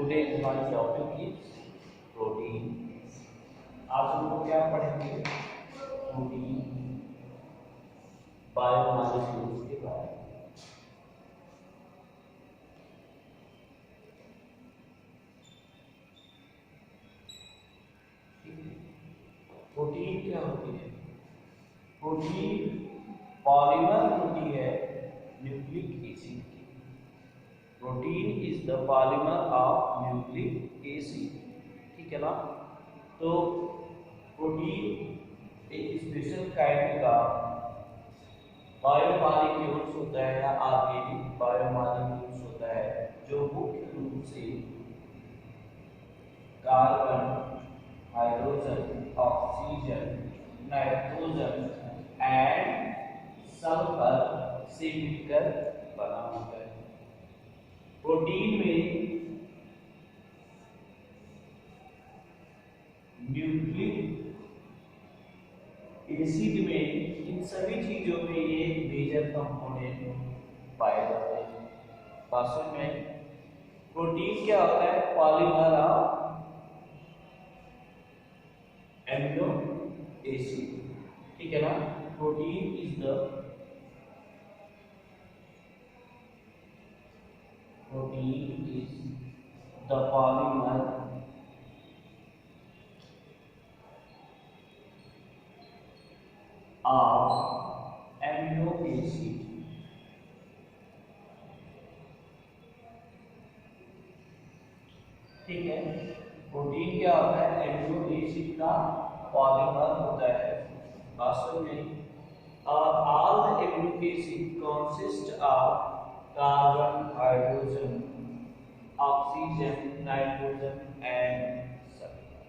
Today's my topic is protein. आज हम लोग क्या पढ़ेंगे? प्रोटीन बायोमॉलिक्यूल्स के बारे में। प्रोटीन क्या होती है? प्रोटीन पॉलीमर होती है न्यूक्लिक एसिड की। Protein is the polymer of nucleic acid, ठीक है ना। तो प्रोटीन एक स्पेशल काइंड का बायोमॉलिक्यूल्स होता है या ऑर्गेनिक बायोमॉलिक्यूल्स होता है जो मुख्य रूप से carbon, hydrogen, oxygen, nitrogen and sulphur से मिलकर बना होता है। प्रोटीन में न्यूक्लिक एसिड में इन सभी चीजों में ये मेजर कंपोनेंट पाए जाते हैं। बात में प्रोटीन क्या होता है? पॉलीमर ऑफ एमिनो एसिड, ठीक है ना। Protein is the polymer of amino acid, ठीक है। प्रोटीन क्या होता है? एमिनो एसिड का पॉलीमर होता है। वास्तव में all the amino acid consist of carbon, hydrogen, oxygen, nitrogen and sulphur.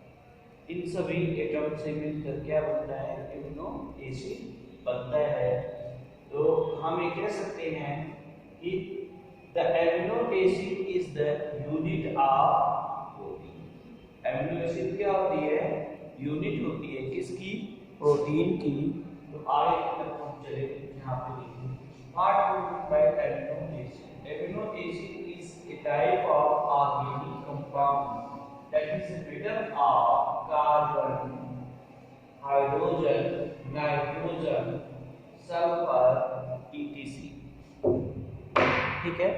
इन सभी एटम से मिलकर क्या बनता है? एमिनो एसिड बनता है। तो हम ये कह सकते हैं कि the amino acid is the unit of protein. Amino acid क्या होती है? यूनिट होती है किसकी? प्रोटीन की। तो आगे तक हम चले यहाँ पे लिखेंगे What do you mean by amino acid? Amino acid is a type of organic compound that is made up of carbon, hydrogen, nitrogen, sulfur, etc. ठीक है।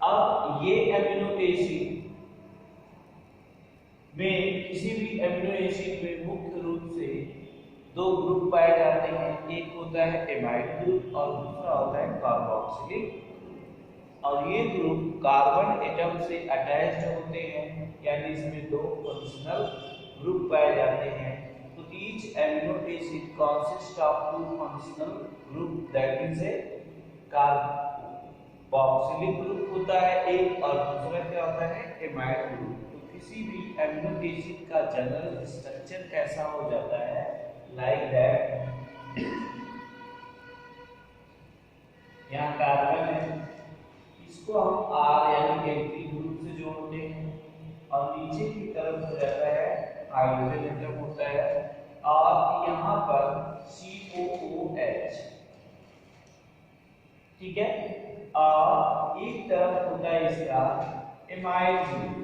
अब ये एमिनो एसिड में किसी भी एमिनो एसिड में मुख्य रूप से दो ग्रुप पाए जाते हैं। एक होता है एमाइड ग्रुप और दूसरा होता है कार्बोक्सिलिक। और ये ग्रुप कार्बन एटम से अटैच्ड होते हैं, यानी इसमें दो फंक्शनल ग्रुप पाए जाते हैं। तो each amino acid consist of two functional group, that is a carboxylic group होता है एक, और दूसरा क्या होता है? Amide group. तो किसी भी एमिनो एसिड का जनरल स्ट्रक्चर कैसा हो जाता है? लाइक दैट, यहाँ कार्बन है, इसको हम R यानी एल्किल ग्रुप से जोड़ते हैं, और नीचे की तरफ हो जाता है हाइड्रोजन एटम होता है, और यहाँ पर COOH, ठीक है। और एक तरफ होता है इसका एमाइड ग्रुप,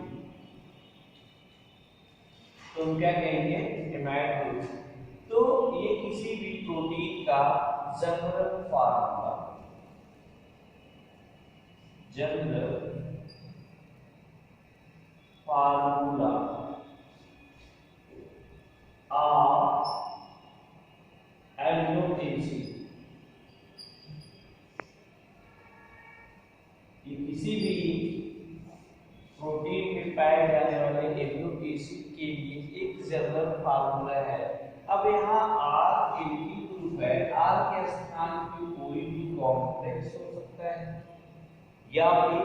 तो हम क्या कहेंगे? Amide group. तो ये किसी भी प्रोटीन का general formula of amino acid, ये किसी भी प्रोटीन में पाए जाने वाले एमिनो एसिड के लिए एक जनरल फार्मूला है। अब यहाँ R एल्किल ग्रुप है, R के स्थान पे कोई भी कॉम्प्लेक्स हो सकता है या फिर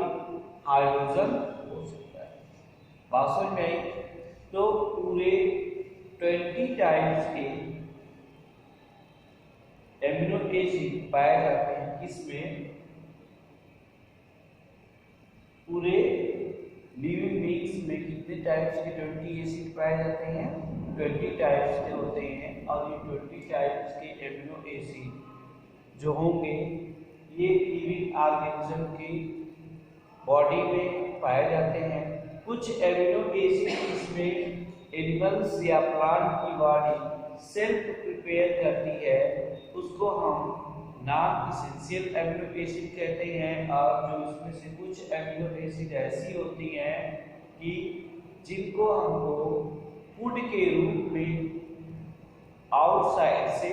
हाइड्रोजन हो सकता है। बात समझ में आई? तो पूरे 20 टाइप्स के एमिनो एसिड पाए जाते हैं। किसमें? पूरे लिविंग बीइंग्स में कितने टाइप्स के 20 एसिड पाए जाते हैं? 20 टाइप्स के होते हैं। और ये 20 टाइप्स के एमिनो एसिड जो होंगे ये लिविंग ऑर्गेनिज्म की बॉडी में पाए जाते हैं। कुछ एमिनो एसिड इसमें एनिमल्स या प्लांट की बॉडी सेल्फ प्रिपेयर करती है, उसको हम नॉन एसेंशियल एमिनो एसिड कहते हैं। और जो इसमें से कुछ एमिनो एसिड ऐसी होती हैं कि जिनको हमको फूड के रूप में आउटसाइड से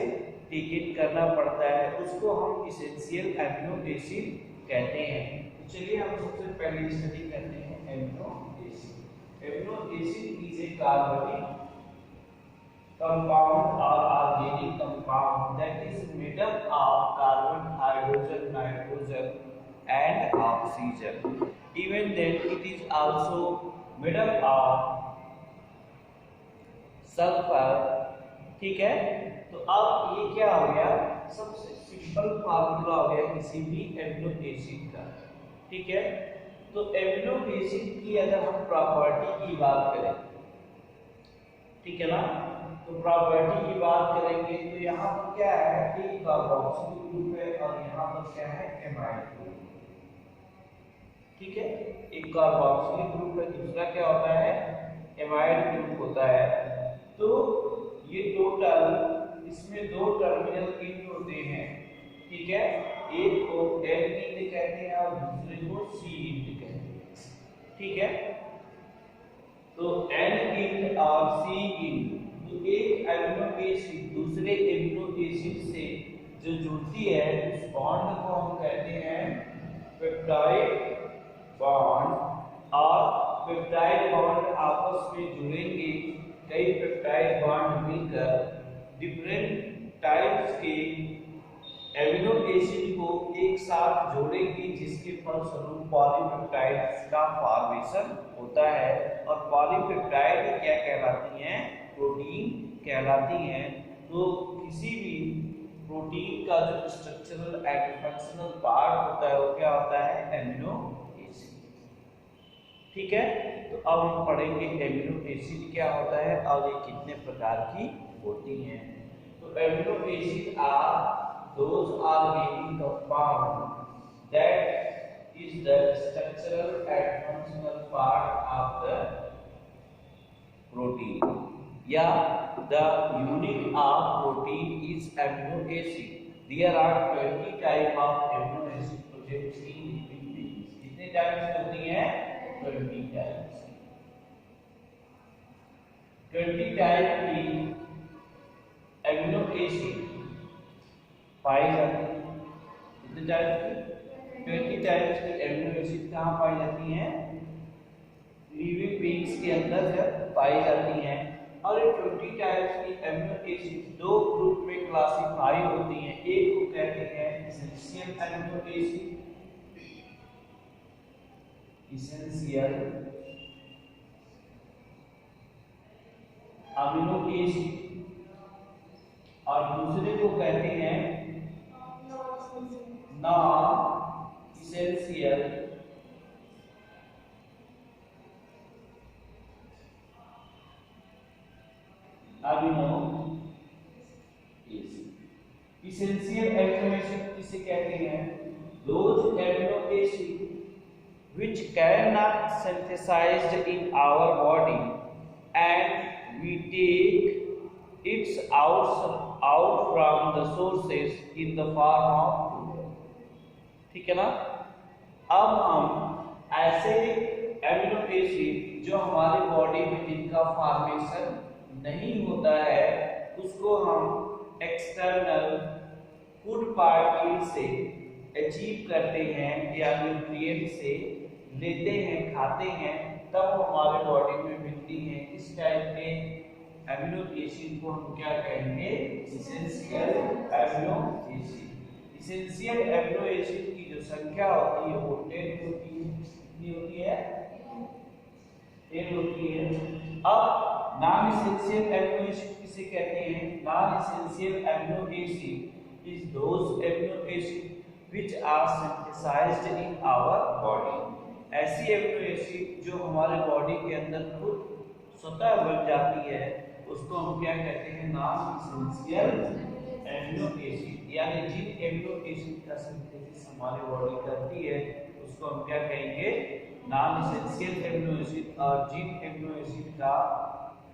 टेक इन करना पड़ता है, उसको हम एसेंशियल एमिनो एसिड कहते हैं। तो चलिए हम सबसे पहले स्टडी करते हैं amino acid. Amino acid is a कार्बनिक compound or organic compound that is made up of carbon, hydrogen, nitrogen and oxygen. Even then it is also made up of sulfur। ठीक है, तो अब ये क्या हो गया, सबसे सिंपल फार्मूला हो गया किसी भी एमिनो एसिड का। ठीक है, तो एमिनो एसिड की अगर हम प्रॉपर्टी की बात करें, ठीक है ना, तो प्रॉपर्टी की बात करेंगे तो यहाँ पर क्या है कि कार्बोक्सिलिक ग्रुप है और यहाँ पर क्या है एमाइड ग्रुप। ठीक है, एक कार्बोक्सिलिक ग्रुप है, दूसरा क्या होता है एमाइड ग्रुप होता है। तो ये टोटल इसमें दो टर्मिनल इंड होते हैं। ठीक है, एक को एन इंड कहते हैं और दूसरे को सी इंड कहते हैं। ठीक है, तो एन इंड और सी इंड, तो एक एमिनो एसिड दूसरे एमिनो एसिड से जो जुड़ती है उस बॉन्ड को हम कहते हैं पेप्टाइड बॉन्ड। और पेप्टाइड बॉन्ड आपस में जुड़ेंगे, कई पेप्टाइड बॉन्ड मिलकर डिफरेंट टाइप्स के एमिनो एसिड को एक साथ जोड़ेंगे, जिसके फलस्वरूप पॉलीपेप्टाइड्स का फॉर्मेशन होता है। और पॉलीपेप्टाइड क्या कहलाती हैं, प्रोटीन कहलाती हैं। तो किसी भी प्रोटीन का जो स्ट्रक्चरल एंड फंक्शनल पार्ट होता है वो क्या होता है, एमिनो एसिड। ठीक है, तो अब हम पढ़ेंगे एमिनो एसिड क्या होता है और ये कितने प्रकार की होती हैं। तो amino acid are those organic compound that is the structural and functional part of the protein, या the unit of protein is amino acid। There are 20 type of amino acid present in living beings। कितने types होती हैं, 20 types. 20 type की amino acid पाई जाती है। कितने types की, 20 types की एमिनो एसिड कहाँ पाई जाती हैं, लिविंग बीइंग्स के अंदर पाई जाती हैं। और ये 20 टाइप्स की एमिनो एसिड दो ग्रुप में क्लासिफाई होती हैं। एक को कहते हैं essential amino acid, essential amino acid, और दूसरे को कहते हैं non essential amino acid. Essential amino acid किसे कहते हैं, those amino acid which cannot synthesized in our body and we take its out from the sources in the form of food। ठीक है ना, अब हम ऐसे एमिनो एसिड जो हमारे बॉडी में जिनका फॉर्मेशन नहीं होता है उसको हम एक्सटर्नल फूड पार्टिकल से अचीव करते हैं या न्यूट्रिएंट से लेते हैं, खाते हैं, तब हमारे बॉडी में मिलती हैं। इस टाइप के एमिनो एसिड को हम क्या कहेंगे, essential amino acid. Essential amino acid की जो संख्या होती है वो 10 होती है। कितनी होती है, 10 होती है। अब नॉन एसेंशियल एमिनो एसिड किसे कहते हैं, non essential amino acid is those amino acid which are synthesized in our body। ऐसी एमिनो एसिड जो हमारे बॉडी के अंदर खुद स्वतः बन जाती है उसको हम क्या कहते हैं, नॉन एसेंशियल एमिनो एसिड। यानी जिन एमिनो एसिड का सिंथेसिस हमारी बॉडी करती है उसको हम क्या कहेंगे, नॉन एसेंशियल एमिनो एसिड और जिन एमिनो एसिड का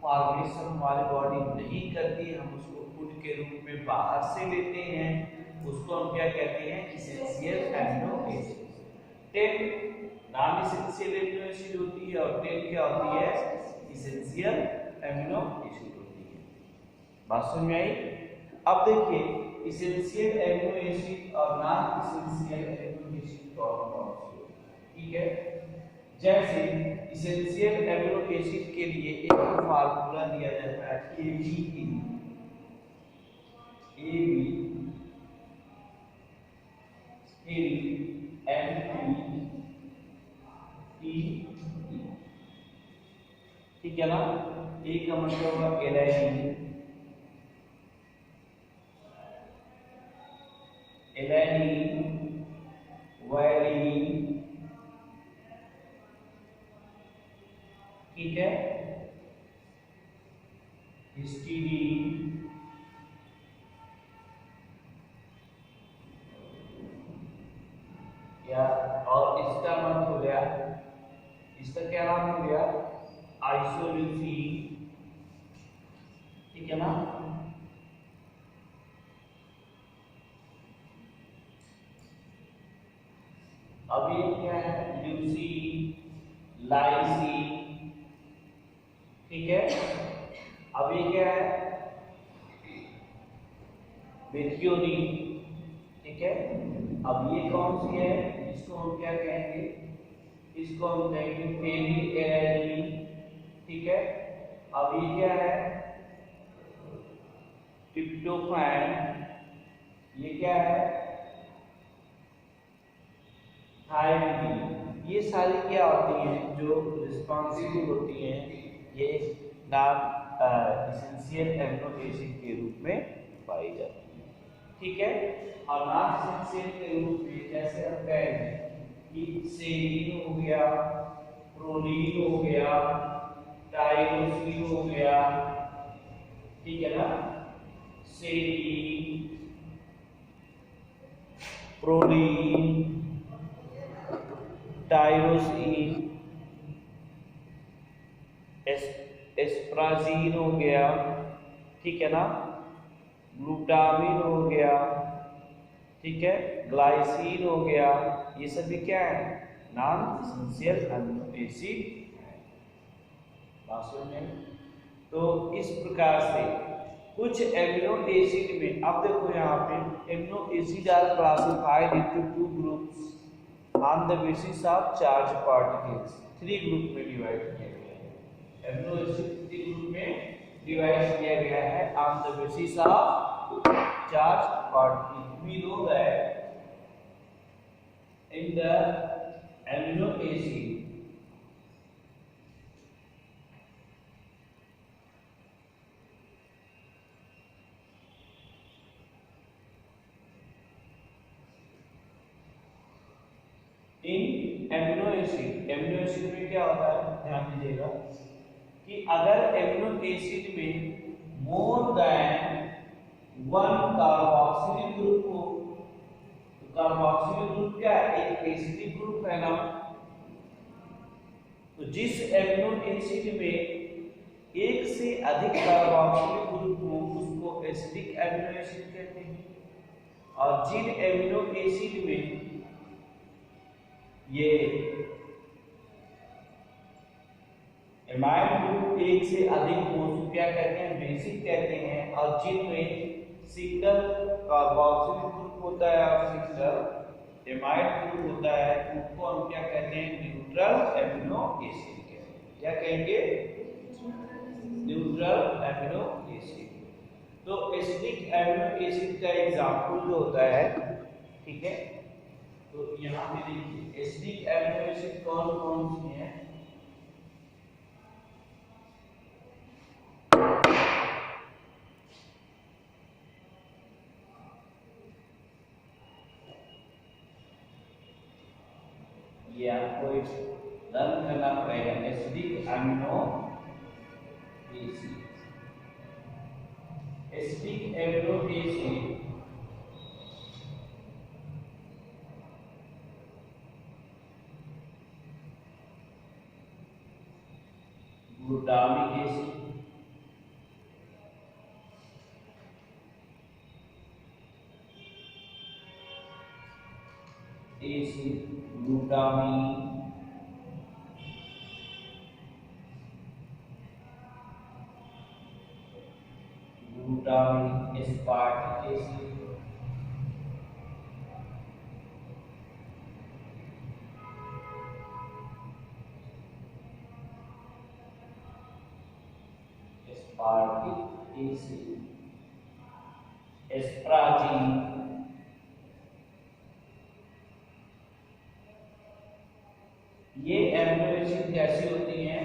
फॉर्मेशन हमारी बॉडी नहीं करती, हम उसको फूड के रूप में बाहर से लेते हैं, उसको हम क्या कहते हैं? Essential amino acid. 10 non essential amino acid होती है और 10 क्या होती है? एसेंशियल एमिनो एसिड होती है। बात समझ में आई? अब देखिए एसेंशियल एमिनो एसिड और नॉन एसेंशियल एमिनो एसिड कौन-कौन से होते हैं, ठीक है? जैसे एसेंशियल एमिनो एसिड के लिए एक फार्मूला दिया जाता है ABE, ठीक है ना? ए का मतलब होगा एलानिन, वायलिन, ठीक है, हिस्टीडीन, या और इसका मतलब हो गया, इसका क्या नाम हो गया? आइसोल्यूसिन, ठीक है ना? अब ये क्या है? ल्यूसीन, लाइसिन, ठीक है? अब ये क्या है? मेथियोनिन, ठीक है? अब ये कौन सी है? इसको हम क्या कहेंगे? इसको हम कहेंगे फेनिलएलानिन, ठीक है? अब ये क्या है? ट्रिप्टोफैन, ये क्या है? थायमिन। ये सारी क्या होती हैं? जो रिस्पॉन्सिबल होती हैं ये नॉन एसेंशियल एमिनो एसिड के रूप में पाई जाती है, ठीक है? और नॉन एसेंशियल के रूप में जैसे हम कहें कि सेरीन हो गया, प्रोलीन हो गया, टाइरोसिन हो गया, ठीक है ना? सेरीन, प्रोलीन, टाइरोसिन, एस्प्राजीन हो गया, ठीक है ना? ग्लूटामिन हो गया, ठीक है, ग्लाइसिन हो गया, ये सभी क्या है? नॉन एसेंशियल एमिनो एसिड है। तो इस प्रकार से कुछ एमिनो एसिड में, अब देखो यहाँ पे amino acid are classified into 2 groups on the basis of charge particles. 3 group में डिवाइड किया गया है एमिनो एसिड, 3 ग्रुप में डिवाइड किया गया है on the basis of charge particles. We know that in the amino acid amino acid में क्या होता है? ध्यान दीजिएगा कि अगर एमिनो एसिड में मोर देन 1 कार्बोक्सिलिक ग्रुप हो, तो कार्बोक्सिलिक ग्रुप क्या है? एक एसिडिक ग्रुप है ना? तो जिस एमिनो एसिड में एक से अधिक कार्बोक्सिलिक ग्रुप हो उसको एसिडिक एमिनो एसिड कहते हैं, और जिन एमिनो एसिड में ये एमाइड ग्रुप एक से अधिक हो उसको क्या कहते हैं? बेसिक कहते हैं, और जिनमें सिंगल कार्बोक्सिलिक ग्रुप होता है और सिंगल एमाइड ग्रुप होता है उनको हम क्या कहते हैं? न्यूट्रल एमिनो एसिड कहते हैं। क्या कहेंगे? Neutral amino acid. तो एसिडिक एमिनो एसिड का एग्जांपल जो होता है, ठीक है, तो यहाँ पे देखिए एसिडिक एमिनो एसिड कौन कौन सी हैं? ये आपको लर्न करना पड़ेगा। Acidic amino acid, acidic amino acid glutamic acid, glutamine, aspartic acid, asparagine, ये एमिनो एसिड कैसी होती हैं?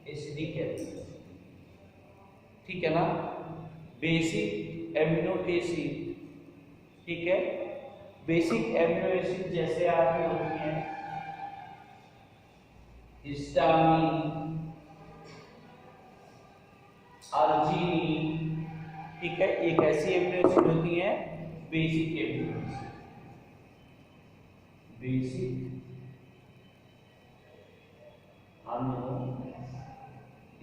एसिडिक एसिड, ठीक है ना। बेसिक एमिनो एसिड, ठीक है। बेसिक एमिनो एसिड जैसे आपकी होती हैं हिस्टामीन, अर्जिनिन, ठीक है। एक ऐसी एमिनो एसिड होती है basic amino acid, basic amino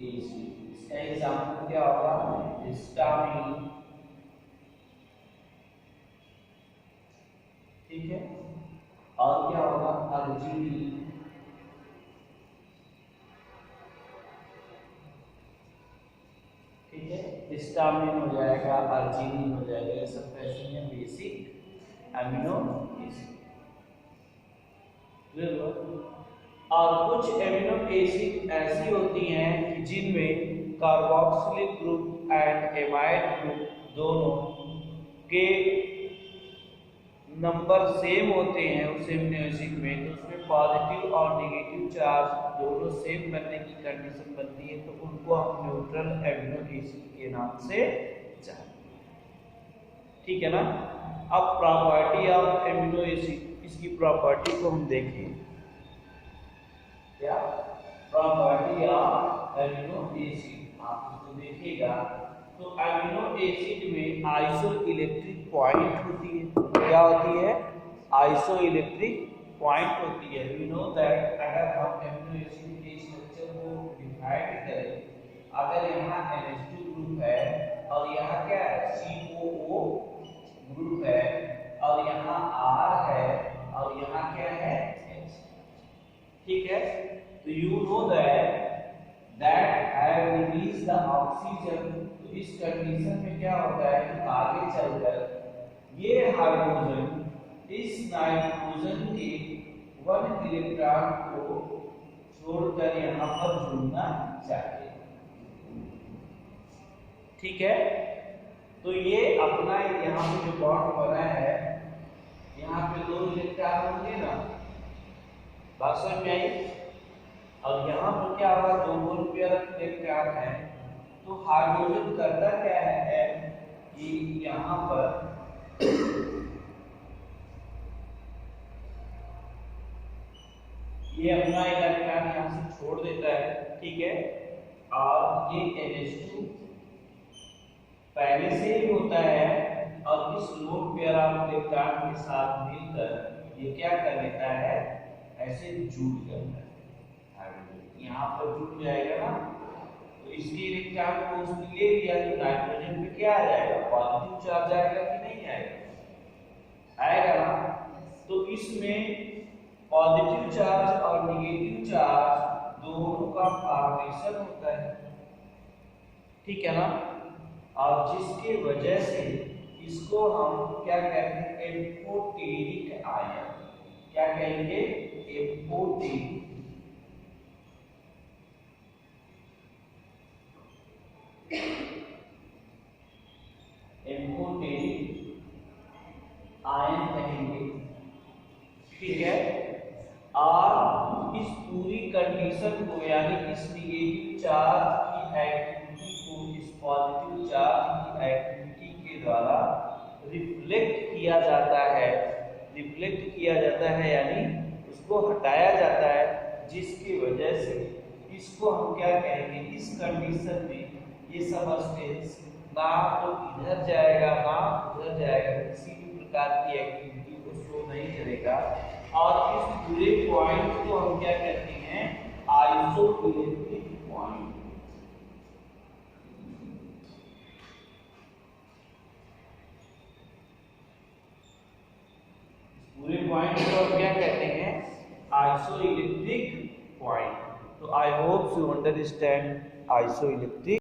acid. इसका एग्जाम्पल क्या होगा? हिस्टामीन, ठीक है। और क्या होगा? अर्जिनिन, ठीक है। हिस्टामिन हो जाएगा, अर्जिनिन हो जाएगा, ये सब कैसे हैं? Basic amino acid. और कुछ एमिनो एसिड ऐसी होती हैं जिनमें carboxylic group and amide group दोनों के नंबर सेम होते हैं उस एमिनो एसिड में, तो उसमें पॉजिटिव और नेगेटिव चार्ज दोनों सेम बनने की कंडीशन बनती है, तो उनको हम न्यूट्रल एमिनो एसिड के नाम से जानते हैं, ठीक है ना। अब प्रॉपर्टी ऑफ एमिनो एसिड, इसकी प्रॉपर्टी को हम देखें। क्या प्रॉपर्टी ऑफ एमिनो एसिड, आप इसको देखिएगा तो एमिनो एसिड में आइसोइलेक्ट्रिक पॉइंट होती है। क्या होती है? आइसोइलेक्ट्रिक पॉइंट होती है। वी नो दैट अगर हम एमिनो एसिड के स्ट्रक्चर को डिवाइड करें, अगर यहाँ NH2 ग्रुप है और यहाँ क्या है? COO ग्रुप है और यहाँ R है और यहाँ क्या है? H, ठीक है। तो you know that have release the oxygen. तो इस कंडीशन में क्या होता है कि आगे चलकर ये हाइड्रोजन इस नाइट्रोजन के 1 इलेक्ट्रॉन को छोड़कर यहाँ पर जुड़ना चाहिए, ठीक है। तो ये अपना यहाँ पे जो बॉन्ड बना है, यहाँ पे 2 इलेक्ट्रॉन होंगे ना, बात समझ में आई। और यहाँ पर क्या होगा? 2 पेयर ऑफ इलेक्ट्रॉन है, तो हाइड्रोजन करता क्या है कि यहाँ पर ये अपना इलेक्ट्रॉन यहाँ से छोड़ देता है, ठीक है। और ये NH2 पहले से ही होता है और इस लोन पेयर ऑफ इलेक्ट्रॉन के साथ मिलकर ये क्या कर लेता है? ऐसे जुड़ जाता है, यहाँ पर जुड़ जाएगा ना, तो इसके इलेक्ट्रॉन को उसने ले लिया तो नाइट्रोजन पे क्या आ जाएगा? पॉजिटिव चार्ज आएगा कि नहीं आएगा? आएगा ना। तो इसमें पॉजिटिव चार्ज और नेगेटिव चार्ज दोनों का फॉर्मेशन होता है, ठीक है ना। और जिसके वजह से इसको हम क्या कहते हैं? Amphoteric ion. क्या कहेंगे? एम्फोटेरिक। एम्फोटेरिक आयन कहेंगे, ठीक है। और इस पूरी कंडीशन को यानी इस नेगेटिव चार्ज की एक्टिविटी को इस पॉजिटिव चार्ज की एक्टिविटी के द्वारा रिफ्लेक्ट किया जाता है। रिफ्लेक्ट किया जाता है यानी उसको हटाया जाता है, जिसकी वजह से इसको हम क्या कहेंगे? इस कंडीशन में ये सब्सटेंस ना तो इधर जाएगा ना उधर जाएगा, किसी भी प्रकार की एक्टिविटी को शो नहीं करेगा। और इस पूरे पॉइंट को हम क्या कहते हैं? Isoelectric point. पूरे पॉइंट को क्या कहते हैं? आइसोइलिप्टिक पॉइंट। तो आई होप यू अंडरस्टैंड आइसोइलिप्टिक